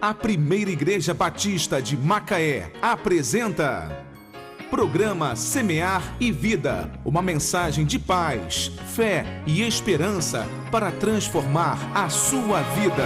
A Primeira Igreja Batista de Macaé apresenta Programa Semear e Vida, uma mensagem de paz, fé e esperança para transformar a sua vida.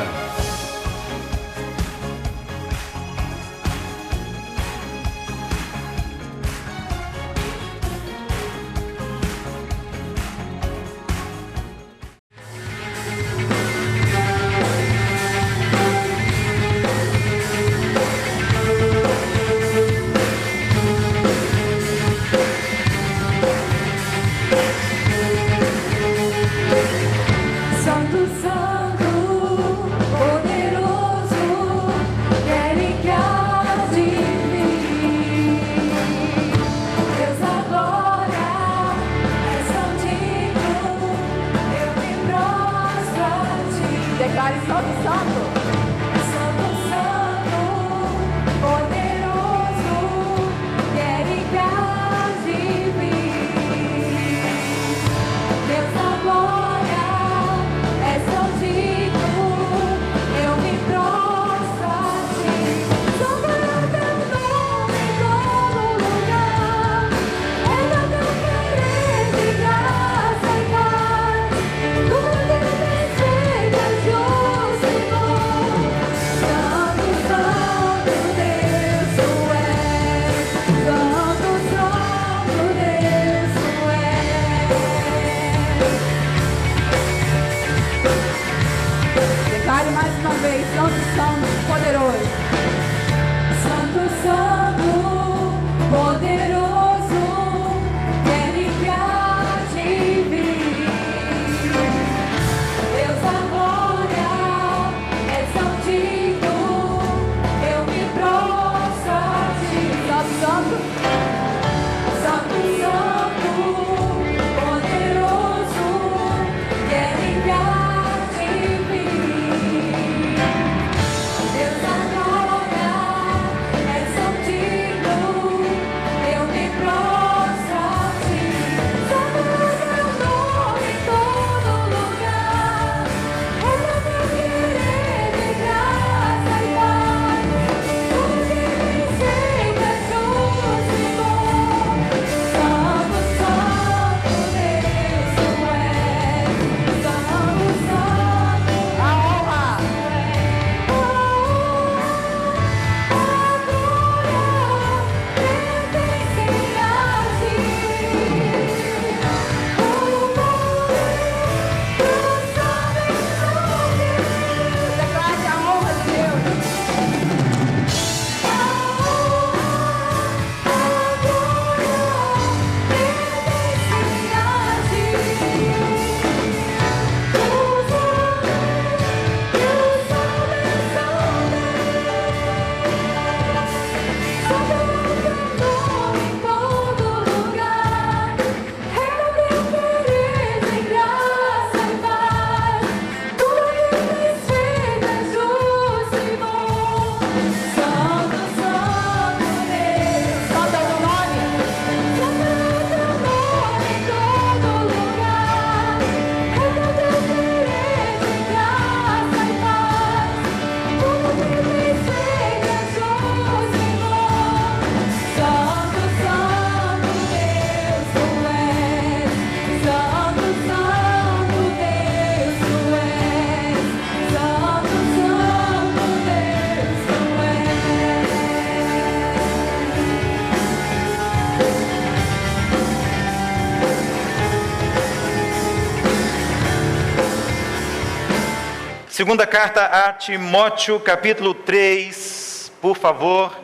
Segunda carta a Timóteo, capítulo 3, por favor.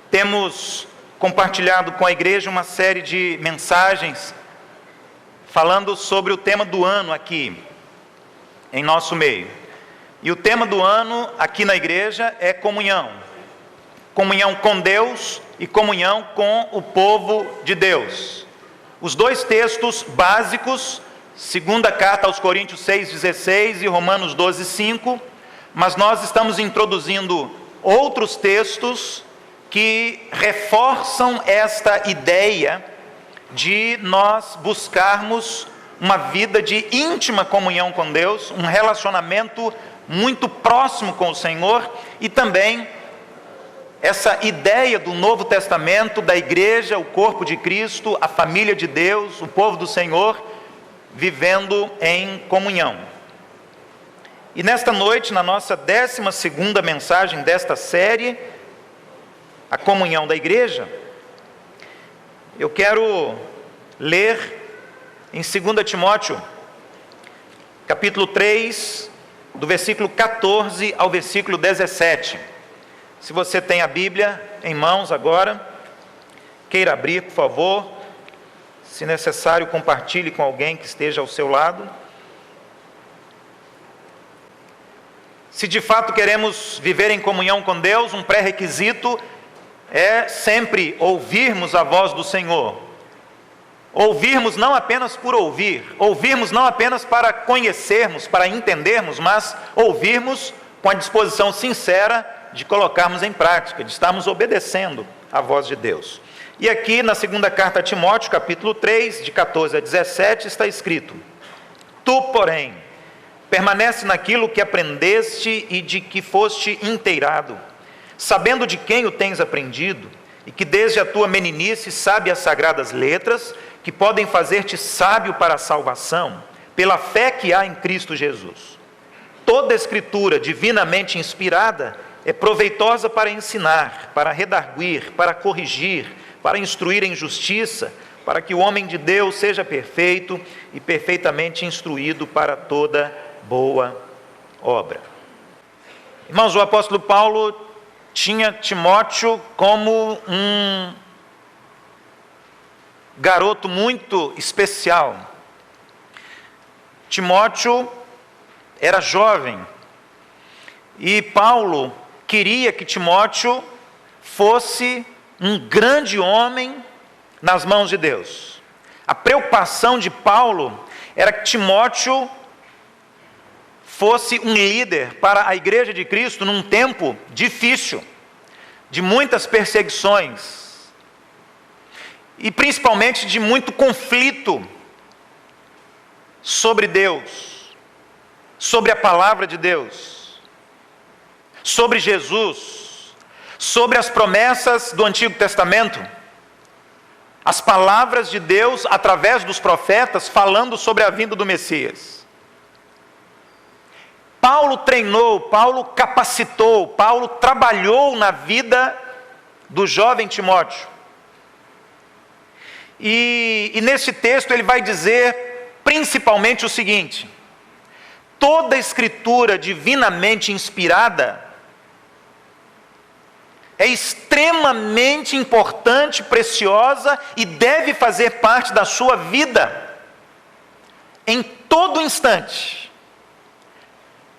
Temos compartilhado com a igreja uma série de mensagens falando sobre o tema do ano aqui, em nosso meio. E o tema do ano aqui na igreja é comunhão. Comunhão com Deus e comunhão com o povo de Deus. Os dois textos básicos, segunda carta aos Coríntios 6,16 e Romanos 12,5, mas nós estamos introduzindo outros textos que reforçam esta ideia de nós buscarmos uma vida de íntima comunhão com Deus, um relacionamento muito próximo com o Senhor, e também essa ideia do Novo Testamento, da igreja, o corpo de Cristo, a família de Deus, o povo do Senhor, vivendo em comunhão. E nesta noite, na nossa 12ª mensagem desta série, a comunhão da igreja, eu quero ler em 2 Timóteo, capítulo 3, do versículo 14 ao versículo 17. Se você tem a Bíblia em mãos agora, queira abrir, por favor. Se necessário, compartilhe com alguém que esteja ao seu lado. Se de fato queremos viver em comunhão com Deus, um pré-requisito é sempre ouvirmos a voz do Senhor. Ouvirmos não apenas por ouvir, ouvirmos não apenas para conhecermos, para entendermos, mas ouvirmos com a disposição sincera de colocarmos em prática, de estarmos obedecendo a voz de Deus. E aqui na segunda carta a Timóteo, capítulo 3, de 14 a 17, está escrito: Tu, porém, permanece naquilo que aprendeste e de que foste inteirado, sabendo de quem o tens aprendido, e que desde a tua meninice sabe as sagradas letras, que podem fazer-te sábio para a salvação, pela fé que há em Cristo Jesus. Toda escritura divinamente inspirada é proveitosa para ensinar, para redarguir, para corrigir, para instruir em justiça, para que o homem de Deus seja perfeito e perfeitamente instruído para toda boa obra. Irmãos, o apóstolo Paulo tinha Timóteo como um garoto muito especial. Timóteo era jovem e Paulo queria que Timóteo fosse um grande homem nas mãos de Deus. A preocupação de Paulo era que Timóteo fosse um líder para a igreja de Cristo num tempo difícil, de muitas perseguições, e principalmente de muito conflito sobre Deus, sobre a palavra de Deus, sobre Jesus, sobre as promessas do Antigo Testamento, as palavras de Deus através dos profetas falando sobre a vinda do Messias. Paulo treinou, Paulo capacitou, Paulo trabalhou na vida do jovem Timóteo. E nesse texto ele vai dizer principalmente o seguinte: toda escritura divinamente inspirada é extremamente importante, preciosa e deve fazer parte da sua vida em todo instante,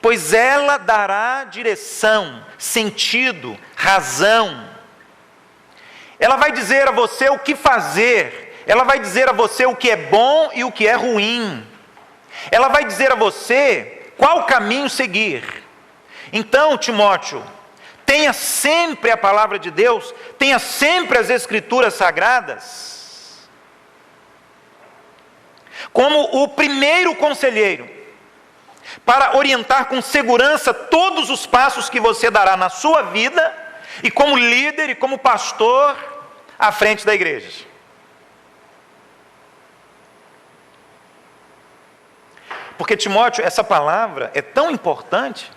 pois ela dará direção, sentido, razão. Ela vai dizer a você o que fazer, ela vai dizer a você o que é bom e o que é ruim, ela vai dizer a você qual caminho seguir. Então, Timóteo, tenha sempre a palavra de Deus, tenha sempre as Escrituras Sagradas como o primeiro conselheiro, para orientar com segurança todos os passos que você dará na sua vida, e como líder e como pastor à frente da igreja. Porque, Timóteo, essa palavra é tão importante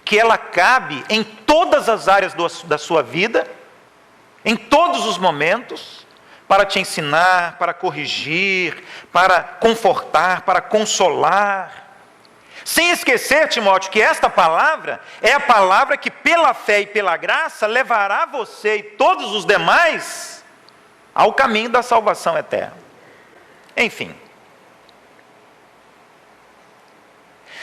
que ela cabe em todas as áreas da sua vida, em todos os momentos, para te ensinar, para corrigir, para confortar, para consolar. Sem esquecer, Timóteo, que esta palavra é a palavra que pela fé e pela graça levará você e todos os demais ao caminho da salvação eterna. Enfim.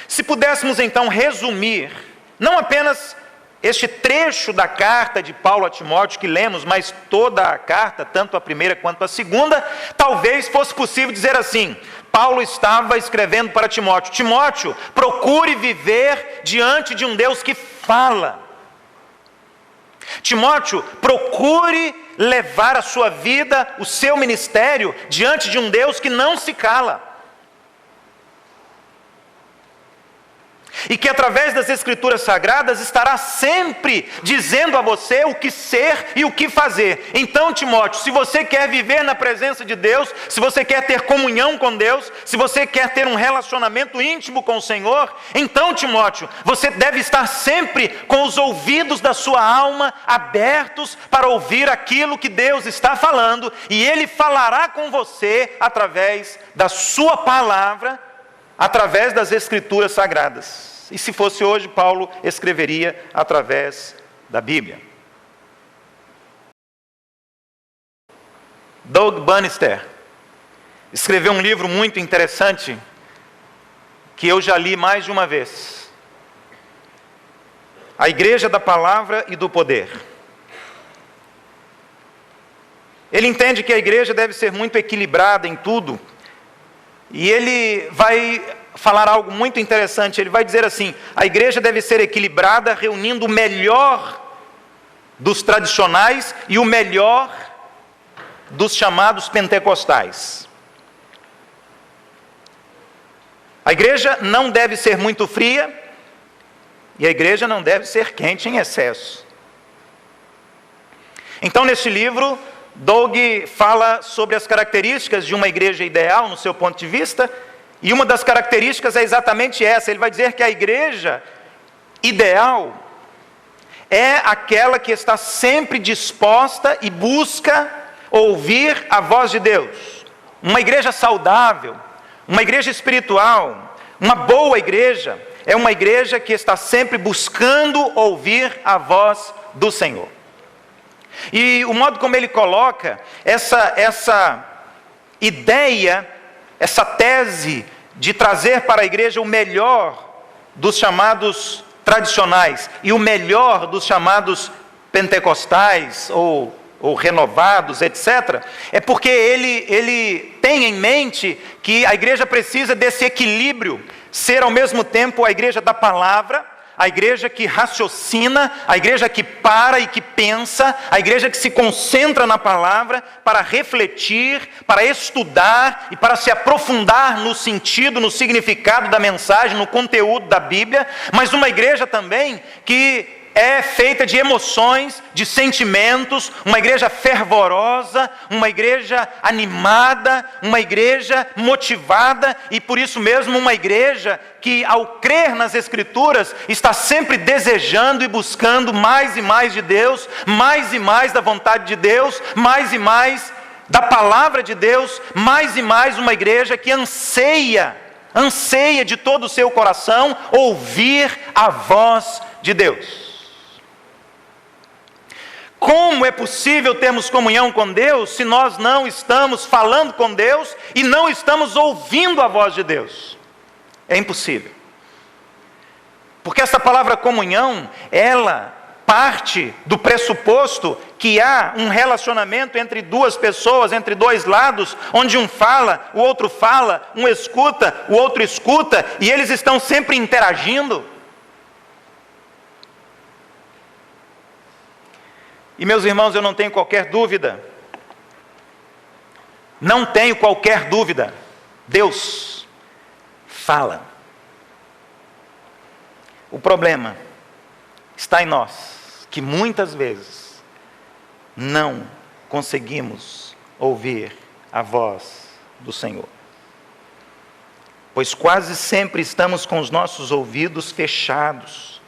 Se pudéssemos então resumir, não apenas este trecho da carta de Paulo a Timóteo que lemos, mas toda a carta, tanto a primeira quanto a segunda, talvez fosse possível dizer assim: Paulo estava escrevendo para Timóteo: Timóteo, procure viver diante de um Deus que fala. Timóteo, procure levar a sua vida, o seu ministério, diante de um Deus que não se cala. e que através das Escrituras Sagradas estará sempre dizendo a você o que ser e o que fazer. Então, Timóteo, se você quer viver na presença de Deus, se você quer ter comunhão com Deus, se você quer ter um relacionamento íntimo com o Senhor, então, Timóteo, você deve estar sempre com os ouvidos da sua alma abertos para ouvir aquilo que Deus está falando, e Ele falará com você através da sua palavra, através das Escrituras Sagradas. E se fosse hoje, Paulo escreveria através da Bíblia. Doug Bannister escreveu um livro muito interessante, que eu já li mais de uma vez. A Igreja da Palavra e do Poder. Ele entende que a igreja deve ser muito equilibrada em tudo, e ele vai falar algo muito interessante. Ele vai dizer assim: a igreja deve ser equilibrada, reunindo o melhor dos tradicionais e o melhor dos chamados pentecostais. A igreja não deve ser muito fria, e a igreja não deve ser quente em excesso. Então, neste livro, Doug fala sobre as características de uma igreja ideal, no seu ponto de vista, e uma das características é exatamente essa. Ele vai dizer que a igreja ideal é aquela que está sempre disposta e busca ouvir a voz de Deus. Uma igreja saudável, uma igreja espiritual, uma boa igreja, é uma igreja que está sempre buscando ouvir a voz do Senhor. E o modo como ele coloca essa ideia, essa tese de trazer para a igreja o melhor dos chamados tradicionais e o melhor dos chamados pentecostais ou renovados, etc., é porque ele tem em mente que a igreja precisa desse equilíbrio, ser ao mesmo tempo a igreja da palavra, a igreja que raciocina, a igreja que para e que pensa, a igreja que se concentra na palavra para refletir, para estudar e para se aprofundar no sentido, no significado da mensagem, no conteúdo da Bíblia, mas uma igreja também que é feita de emoções, de sentimentos, uma igreja fervorosa, uma igreja animada, uma igreja motivada, e por isso mesmo uma igreja que, ao crer nas Escrituras, está sempre desejando e buscando mais e mais de Deus, mais e mais da vontade de Deus, mais e mais da palavra de Deus, mais e mais uma igreja que anseia de todo o seu coração ouvir a voz de Deus. Como é possível termos comunhão com Deus se nós não estamos falando com Deus e não estamos ouvindo a voz de Deus? É impossível. Porque essa palavra comunhão, ela parte do pressuposto que há um relacionamento entre duas pessoas, entre dois lados, onde um fala, o outro fala, um escuta, o outro escuta, e eles estão sempre interagindo. E meus irmãos, eu não tenho qualquer dúvida, Deus fala. O problema está em nós, que muitas vezes não conseguimos ouvir a voz do Senhor. Pois quase sempre estamos com os nossos ouvidos fechados.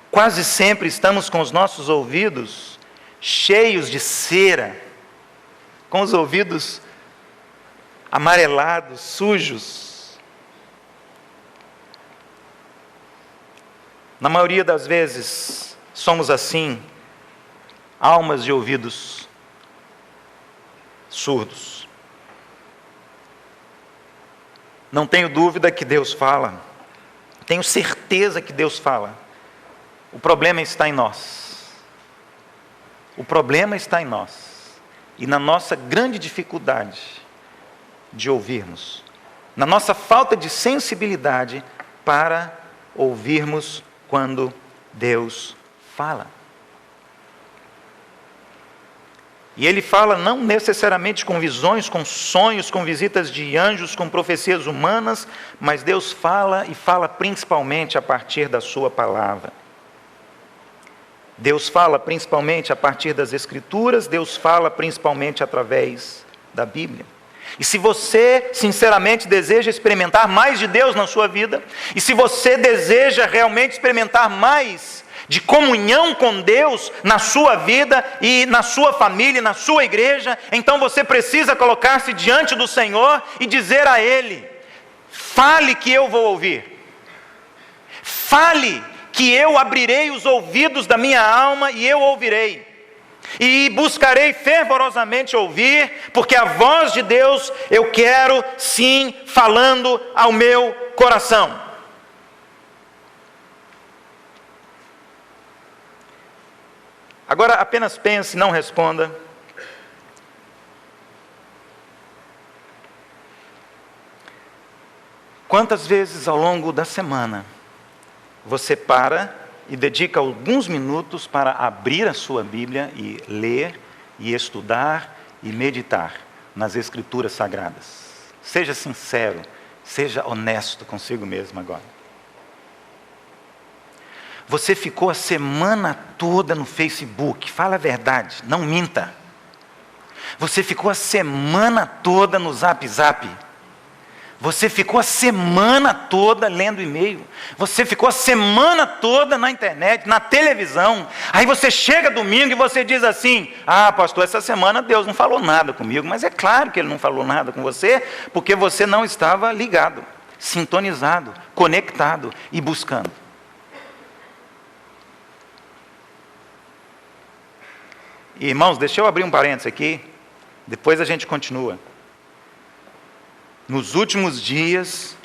Quase sempre estamos com os nossos ouvidos cheios de cera, com os ouvidos amarelados, sujos. Na maioria das vezes, somos assim, almas de ouvidos surdos. Não tenho dúvida que Deus fala, tenho certeza que Deus fala. O problema está em nós. O problema está em nós. E na nossa grande dificuldade de ouvirmos. Na nossa falta de sensibilidade para ouvirmos quando Deus fala. E ele fala não necessariamente com visões, com sonhos, com visitas de anjos, com profecias humanas, mas Deus fala e fala principalmente a partir da sua palavra. Deus fala principalmente a partir das Escrituras, Deus fala principalmente através da Bíblia. E se você sinceramente deseja experimentar mais de Deus na sua vida, e se você deseja realmente experimentar mais de comunhão com Deus na sua vida e na sua família, na sua igreja, então você precisa colocar-se diante do Senhor e dizer a Ele: fale que eu vou ouvir, fale que eu abrirei os ouvidos da minha alma e eu ouvirei, e buscarei fervorosamente ouvir, porque a voz de Deus eu quero sim falando ao meu coração. Agora apenas pense, não responda. Quantas vezes ao longo da semana você para e dedica alguns minutos para abrir a sua Bíblia e ler, e estudar, e meditar nas Escrituras Sagradas? Seja sincero, seja honesto consigo mesmo agora. Você ficou a semana toda no Facebook, fala a verdade, não minta. Você ficou a semana toda no Zap Zap. Você ficou a semana toda lendo e-mail. Você ficou a semana toda na internet, na televisão. Aí você chega domingo e você diz assim: ah, pastor, essa semana Deus não falou nada comigo. Mas é claro que Ele não falou nada com você, porque você não estava ligado, sintonizado, conectado e buscando. Irmãos, deixa eu abrir um parênteses aqui, depois a gente continua. Nos últimos dias,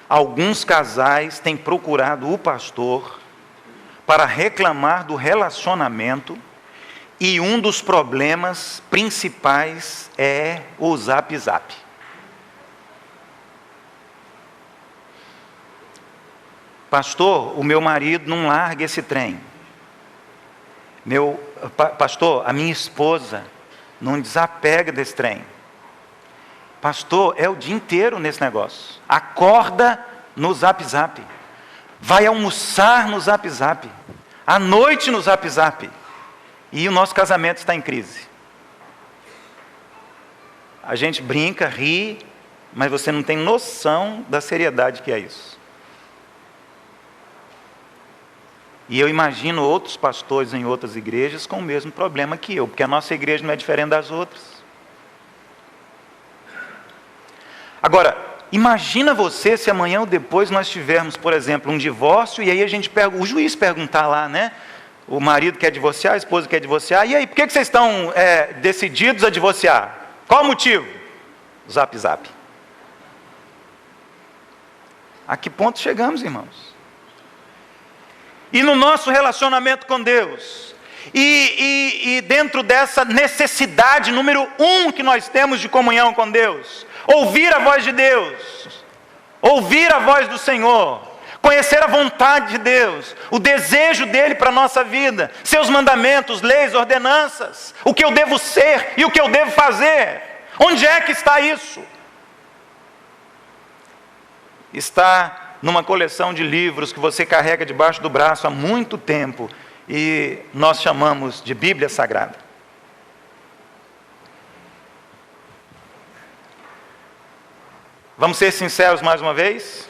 alguns casais têm procurado o pastor para reclamar do relacionamento, e um dos problemas principais é o Zap Zap. Pastor, o meu marido não larga esse trem. Pastor, a minha esposa não desapega desse trem. Pastor, é o dia inteiro nesse negócio. Acorda no Zap Zap. Vai almoçar no Zap Zap. À noite no Zap Zap. E o nosso casamento está em crise. A gente brinca, ri, mas você não tem noção da seriedade que é isso. E eu imagino outros pastores em outras igrejas com o mesmo problema que eu, porque a nossa igreja não é diferente das outras. Agora, imagina você se amanhã ou depois nós tivermos, por exemplo, um divórcio, e aí a gente o juiz perguntar lá, né? O marido quer divorciar, a esposa quer divorciar, e aí, por que vocês estão decididos a divorciar? Qual o motivo? Zap Zap. A que ponto chegamos, irmãos? E no nosso relacionamento com Deus, e dentro dessa necessidade número 1 que nós temos de comunhão com Deus, ouvir a voz de Deus, ouvir a voz do Senhor, conhecer a vontade de Deus, o desejo dEle para a nossa vida, seus mandamentos, leis, ordenanças, o que eu devo ser e o que eu devo fazer. Onde é que está isso? Está numa coleção de livros que você carrega debaixo do braço há muito tempo, e nós chamamos de Bíblia Sagrada. Vamos ser sinceros mais uma vez?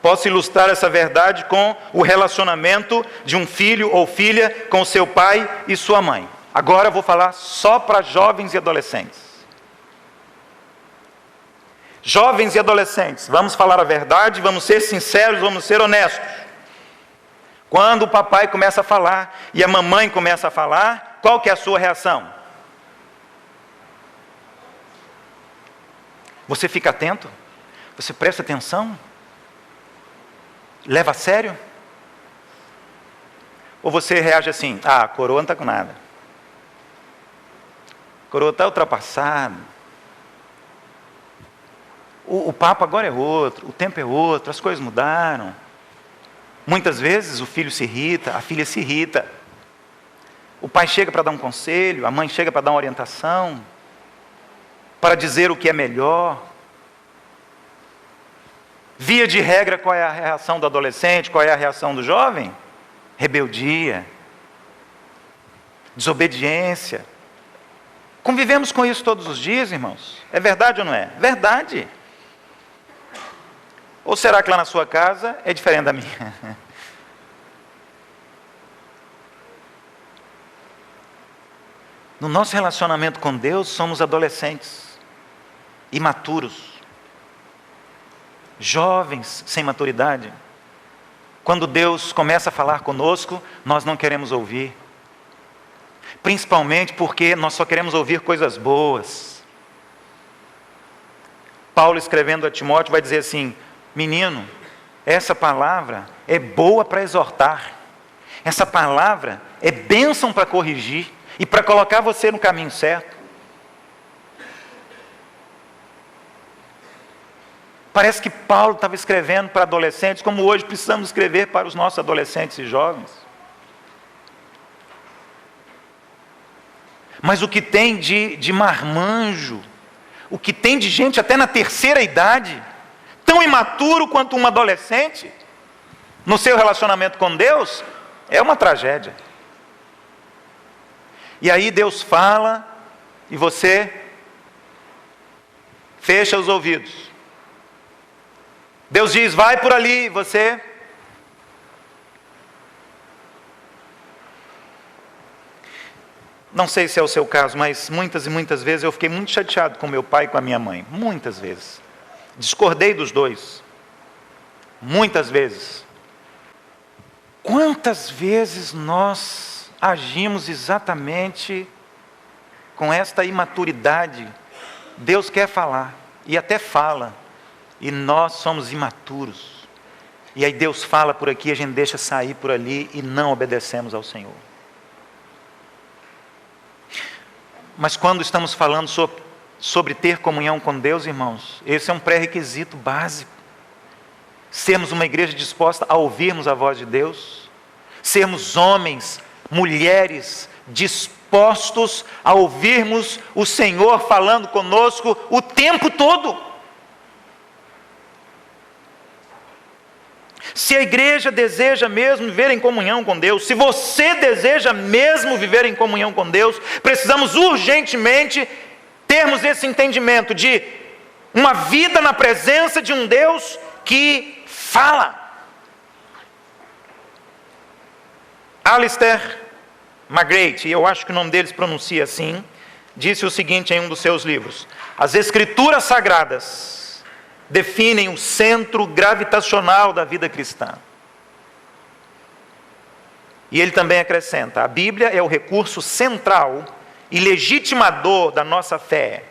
Posso ilustrar essa verdade com o relacionamento de um filho ou filha com seu pai e sua mãe. Agora eu vou falar só para jovens e adolescentes. Jovens e adolescentes, vamos falar a verdade, vamos ser sinceros, vamos ser honestos. Quando o papai começa a falar e a mamãe começa a falar, qual que é a sua reação? Você fica atento? Você presta atenção? Leva a sério? Ou você reage assim: ah, a coroa não está com nada. A coroa está ultrapassada. O papo agora é outro, o tempo é outro, as coisas mudaram. Muitas vezes o filho se irrita, a filha se irrita. O pai chega para dar um conselho, a mãe chega para dar uma orientação, para dizer o que é melhor. Via de regra, qual é a reação do adolescente, qual é a reação do jovem? Rebeldia, desobediência. Convivemos com isso todos os dias, irmãos. É verdade ou não é? Verdade. Ou será que lá na sua casa é diferente da minha? No nosso relacionamento com Deus, somos adolescentes, imaturos, jovens sem maturidade. Quando Deus começa a falar conosco, nós não queremos ouvir. Principalmente porque nós só queremos ouvir coisas boas. Paulo, escrevendo a Timóteo, vai dizer assim: menino, essa palavra é boa para exortar, essa palavra é bênção para corrigir e para colocar você no caminho certo. Parece que Paulo estava escrevendo para adolescentes, como hoje precisamos escrever para os nossos adolescentes e jovens. Mas o que tem de marmanjo, o que tem de gente até na terceira idade, tão imaturo quanto um adolescente, no seu relacionamento com Deus, é uma tragédia. E aí Deus fala, e você fecha os ouvidos. Deus diz, vai por ali, e você... Não sei se é o seu caso, mas muitas e muitas vezes eu fiquei muito chateado com meu pai e com a minha mãe. Muitas vezes. Discordei dos dois. Muitas vezes. Quantas vezes nós agimos exatamente com esta imaturidade? Deus quer falar, e até fala, e nós somos imaturos. E aí Deus fala por aqui, a gente deixa sair por ali e não obedecemos ao Senhor. Mas quando estamos falando sobre ter comunhão com Deus, irmãos, esse é um pré-requisito básico. Sermos uma igreja disposta a ouvirmos a voz de Deus, sermos homens, mulheres dispostos a ouvirmos o Senhor falando conosco o tempo todo. Se a igreja deseja mesmo viver em comunhão com Deus, se você deseja mesmo viver em comunhão com Deus, precisamos urgentemente termos esse entendimento de uma vida na presença de um Deus que fala. Alistair McGrath, eu acho que o nome dele se pronuncia assim, disse o seguinte em um dos seus livros: as Escrituras Sagradas definem o centro gravitacional da vida cristã. E ele também acrescenta: a Bíblia é o recurso central e legitimador da nossa fé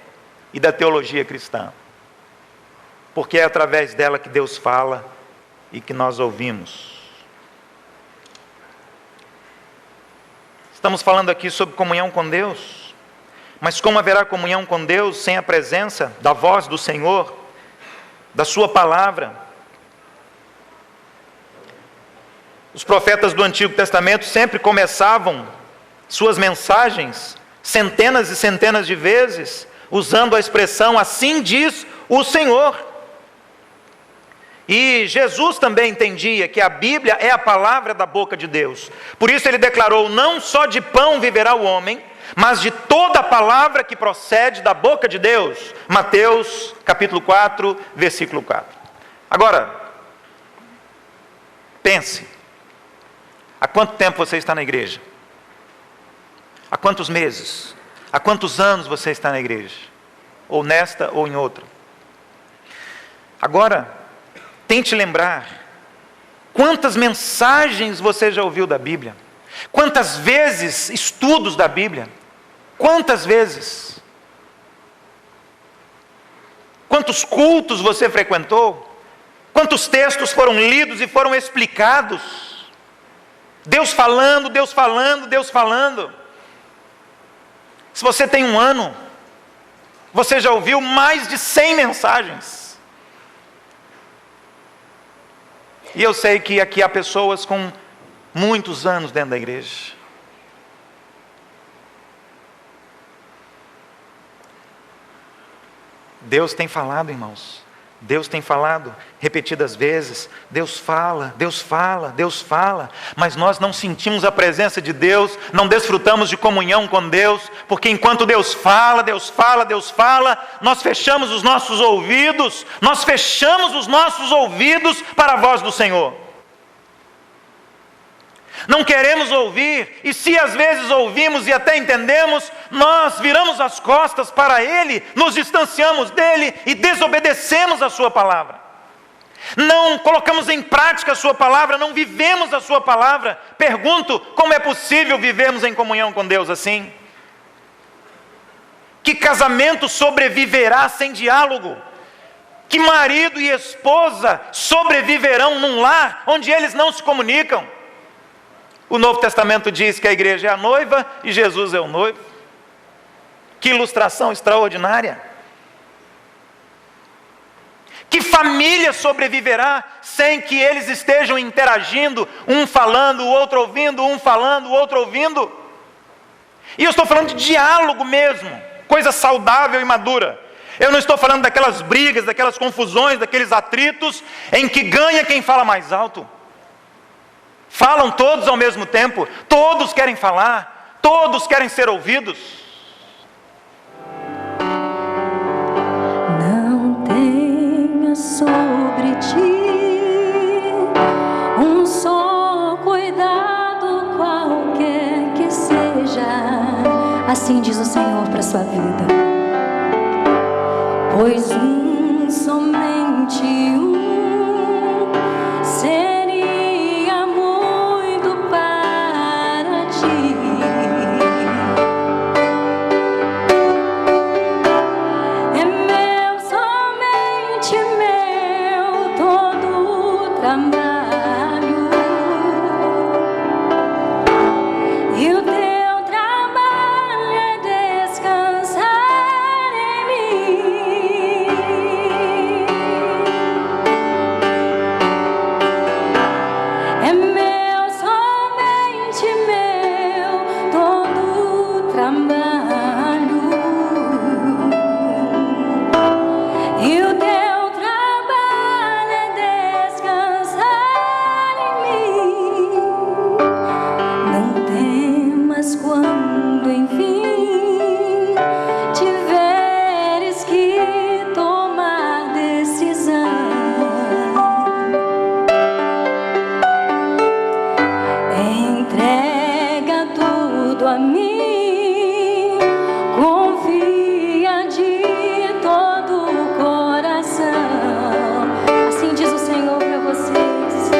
e da teologia cristã, porque é através dela que Deus fala e que nós ouvimos. Estamos falando aqui sobre comunhão com Deus, mas como haverá comunhão com Deus sem a presença da voz do Senhor, da sua palavra? Os profetas do Antigo Testamento sempre começavam suas mensagens centenas e centenas de vezes usando a expressão assim diz o Senhor. E Jesus também entendia que a Bíblia é a palavra da boca de Deus. Por isso ele declarou: não só de pão viverá o homem, mas de toda a palavra que procede da boca de Deus. Mateus capítulo 4, versículo 4. Agora, pense, há quanto tempo você está na igreja? Há quantos meses? Há quantos anos você está na igreja? Ou nesta ou em outra? Agora, tente lembrar, quantas mensagens você já ouviu da Bíblia? Quantas vezes estudos da Bíblia? Quantas vezes? Quantos cultos você frequentou? Quantos textos foram lidos e foram explicados? Deus falando, Deus falando, Deus falando. Se você tem um ano, você já ouviu mais de 100 mensagens. E eu sei que aqui há pessoas com muitos anos dentro da igreja. Deus tem falado, irmãos. Deus tem falado repetidas vezes. Deus fala, Deus fala, Deus fala. Mas nós não sentimos a presença de Deus, não desfrutamos de comunhão com Deus, porque enquanto Deus fala, Deus fala, Deus fala, nós fechamos os nossos ouvidos, para a voz do Senhor. Não queremos ouvir, e se às vezes ouvimos e até entendemos, nós viramos as costas para Ele, nos distanciamos dEle e desobedecemos a Sua palavra. Não colocamos em prática a Sua palavra, não vivemos a Sua palavra. Pergunto, como é possível vivermos em comunhão com Deus assim? Que casamento sobreviverá sem diálogo? Que marido e esposa sobreviverão num lar onde eles não se comunicam? O Novo Testamento diz que a igreja é a noiva e Jesus é o noivo. Que ilustração extraordinária! Que família sobreviverá sem que eles estejam interagindo, um falando, o outro ouvindo, um falando, o outro ouvindo? E eu estou falando de diálogo mesmo, coisa saudável e madura. Eu não estou falando daquelas brigas, daquelas confusões, daqueles atritos em que ganha quem fala mais alto. Falam todos ao mesmo tempo, todos querem falar, todos querem ser ouvidos. Não tenha sobre ti um só cuidado, qualquer que seja. Assim diz o Senhor para a sua vida. Pois somente seria muito para ti. É meu, somente meu, todo o trabalho, e o teu trabalho é descansar em mim. É meu, somente meu, todo o trabalho, e o teu trabalho é descansar em mim. Não temas quando enfim tiveres que tomar decisão. Entrega tudo a mim, confia de todo o coração. Assim diz o Senhor para vocês.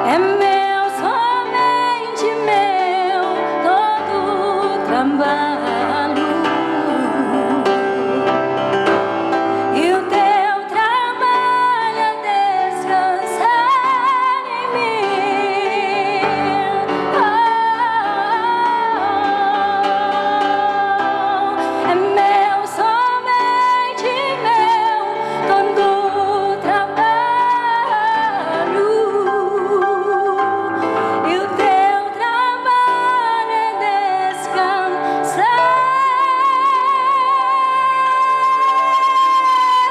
É meu, somente meu, todo o trabalho, e o teu trabalho é descansar em mim. É meu, somente meu, todo o trabalho, e o teu trabalho é descansar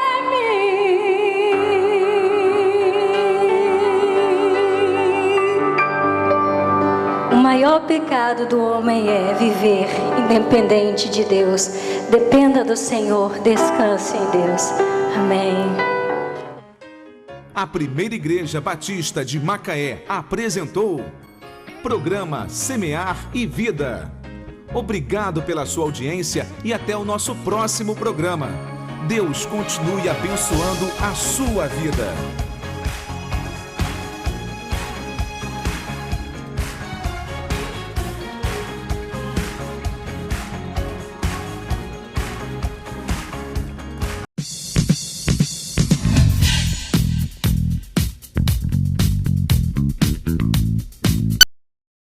em mim. O maior pecado do homem é viver independente de Deus. Dependa do Senhor, descanse em Deus. Amém. A Primeira Igreja Batista de Macaé apresentou Programa Semear e Vida. Obrigado pela sua audiência e até o nosso próximo programa. Deus continue abençoando a sua vida.